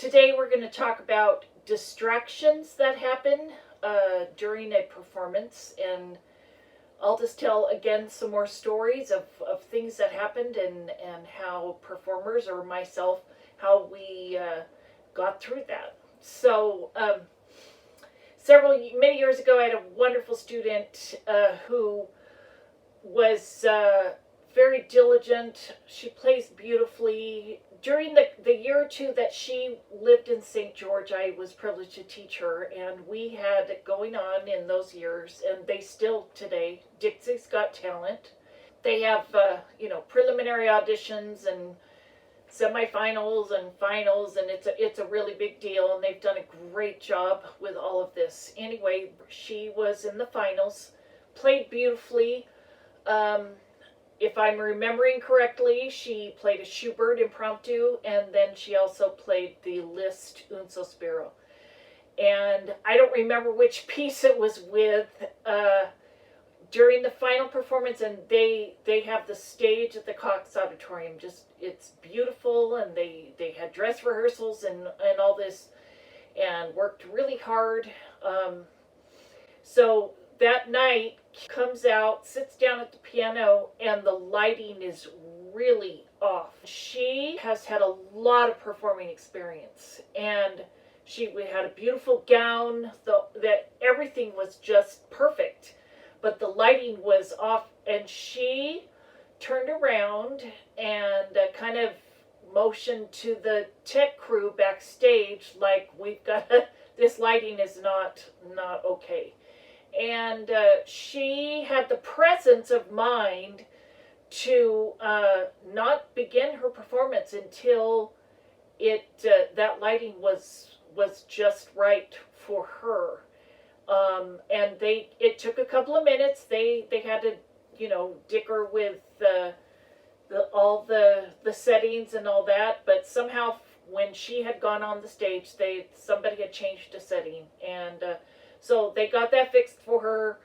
Today we're going to talk about distractions that happen during a performance, and I'll just tell again some more stories of things that happened and how performers or myself, how we got through that. So many years ago, I had a wonderful student who was very diligent. She plays beautifully. During the year or two that she lived in St. George, I was privileged to teach her, and we had it going on in those years, and they still today, Dixie's Got Talent. They have, preliminary auditions and semifinals and finals, and it's a really big deal, and they've done a great job with all of this. Anyway, she was in the finals, played beautifully. If I'm remembering correctly, she played a Schubert impromptu, and then she also played the Liszt Un Sospiro. And I don't remember which piece it was with during the final performance, and they have the stage at the Cox Auditorium. Just, it's beautiful, and they had dress rehearsals and all this, and worked really hard. So that night, comes out, sits down at the piano, and the lighting is really off. She has had a lot of performing experience, and she had a beautiful gown, that everything was just perfect, but the lighting was off, and she turned around and kind of motioned to the tech crew backstage like, we've got this lighting is not okay. And she had the presence of mind to not begin her performance until that lighting was just right for her. And it took a couple of minutes. They had to dicker with all the settings and all that. But somehow when she had gone on the stage, somebody had changed a setting, and so they got that fixed for her,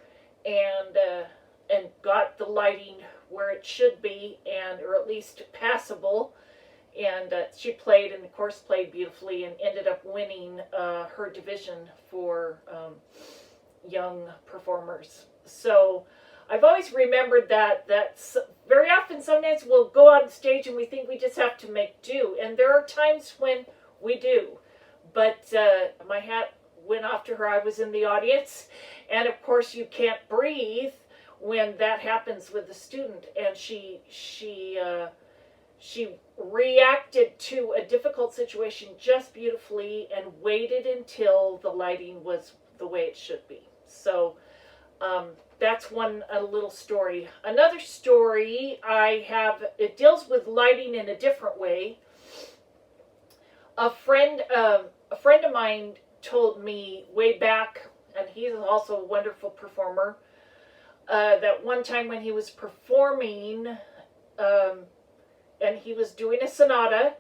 and got the lighting where it should be, or at least passable. And she played, and of course played beautifully, and ended up winning her division for young performers. So I've always remembered that very often, sometimes we'll go on stage and we think we just have to make do, and there are times when we do. But my hat went off to her. I was in the audience, and of course you can't breathe when that happens with the student, and she reacted to a difficult situation just beautifully and waited until the lighting was the way it should be. So that's a little story. Another story I have, it deals with lighting in a different way. A friend of mine told me way back, and he's also a wonderful performer, that one time when he was performing, and he was doing a sonata,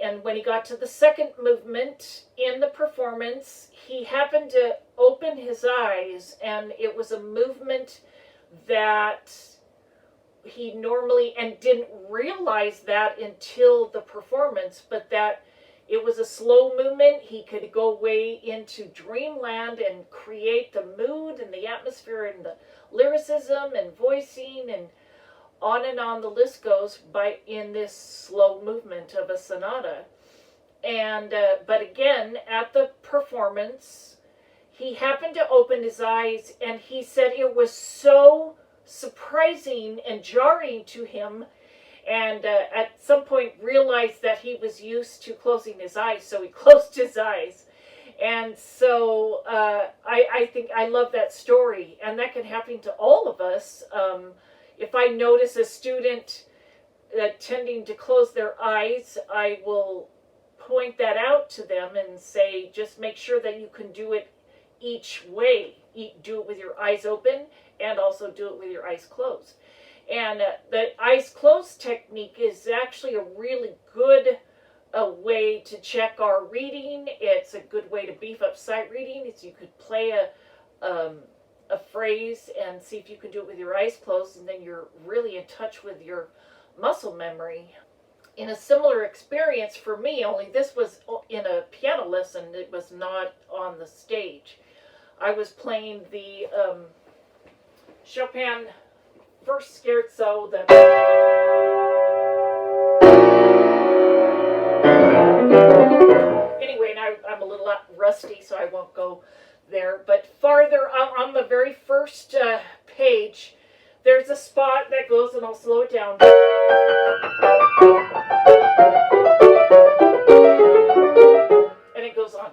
and when he got to the second movement in the performance, he happened to open his eyes, and it was a movement that he normally, and didn't realize that until the performance, but that it was a slow movement. He could go way into dreamland and create the mood and the atmosphere and the lyricism and voicing, and on the list goes, in this slow movement of a sonata. And but again, at the performance, he happened to open his eyes, and he said it was so surprising and jarring to him, and at some point realized that he was used to closing his eyes, so he closed his eyes. And so I think I love that story, and that can happen to all of us. If I notice a student tending to close their eyes, I will point that out to them and say, just make sure that you can do it each way. Do it with your eyes open, and also do it with your eyes closed. And the eyes closed technique is actually a really good way to check our reading. It's a good way to beef up sight reading. You could play a phrase and see if you can do it with your eyes closed, and then you're really in touch with your muscle memory. in a similar experience for me, only this was in a piano lesson, it was not on the stage. I was playing the Chopin first scherzo, the anyway, and I'm a little rusty, so I won't go there. But farther on the very first page, there's a spot that goes, and I'll slow it down. And it goes on.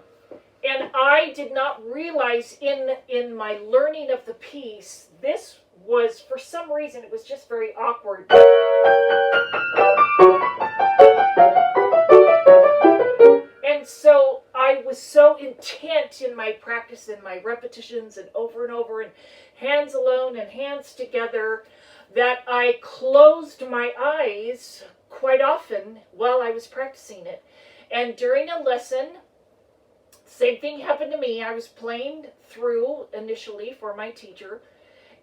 And I did not realize in my learning of the piece, this was, for some reason, it was just very awkward. And so I was so intent in my practice and my repetitions and over, and hands alone and hands together, that I closed my eyes quite often while I was practicing it. And during a lesson, same thing happened to me. I was playing through initially for my teacher,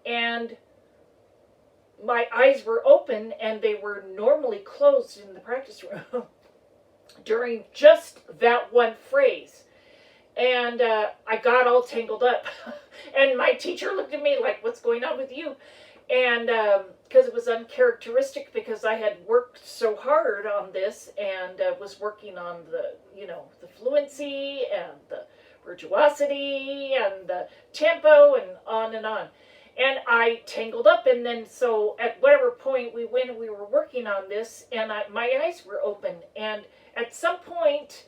and my eyes were open, and they were normally closed in the practice room during just that one phrase. And I got all tangled up. And my teacher looked at me like, what's going on with you? And because it was uncharacteristic, because I had worked so hard on this and was working on the, the fluency and the virtuosity and the tempo and on and on. And I tangled up, and then so at whatever point we were working on this, and my eyes were open. And at some point,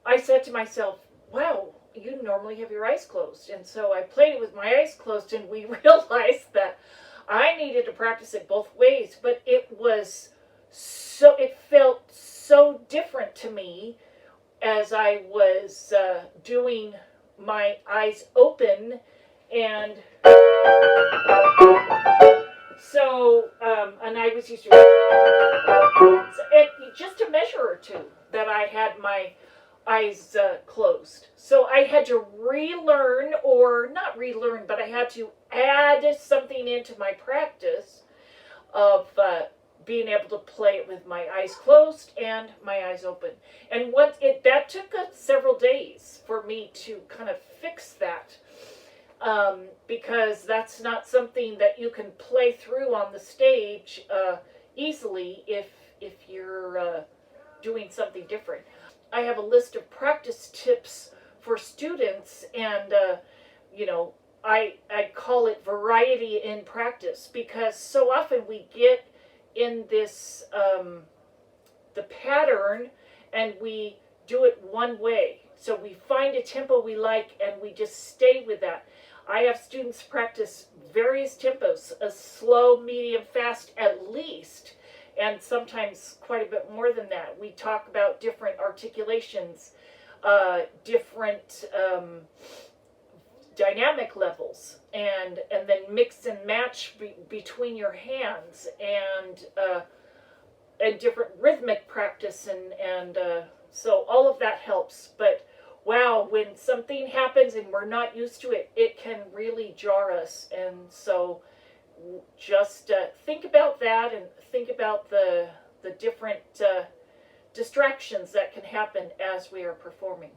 I said to myself, wow, you normally have your eyes closed. And so I played it with my eyes closed, and we realized that I needed to practice it both ways. But it felt so different to me as I was doing my eyes open. And so, and I was used to just a measure or two that I had my eyes closed. So I had to relearn, or not relearn, but I had to add something into my practice of being able to play it with my eyes closed and my eyes open. And that took several days for me to kind of fix that. Because that's not something that you can play through on the stage easily if you're doing something different. I have a list of practice tips for students, and I call it variety in practice, because so often we get in this the pattern, and we do it one way. So we find a tempo we like, and we just stay with that. I have students practice various tempos, a slow, medium, fast at least, and sometimes quite a bit more than that. We talk about different articulations, different dynamic levels, and then mix and match between your hands, and different rhythmic practice, and so all of that helps. But wow, when something happens and we're not used to it, it can really jar us. And so just think about that, and think about the different distractions that can happen as we are performing.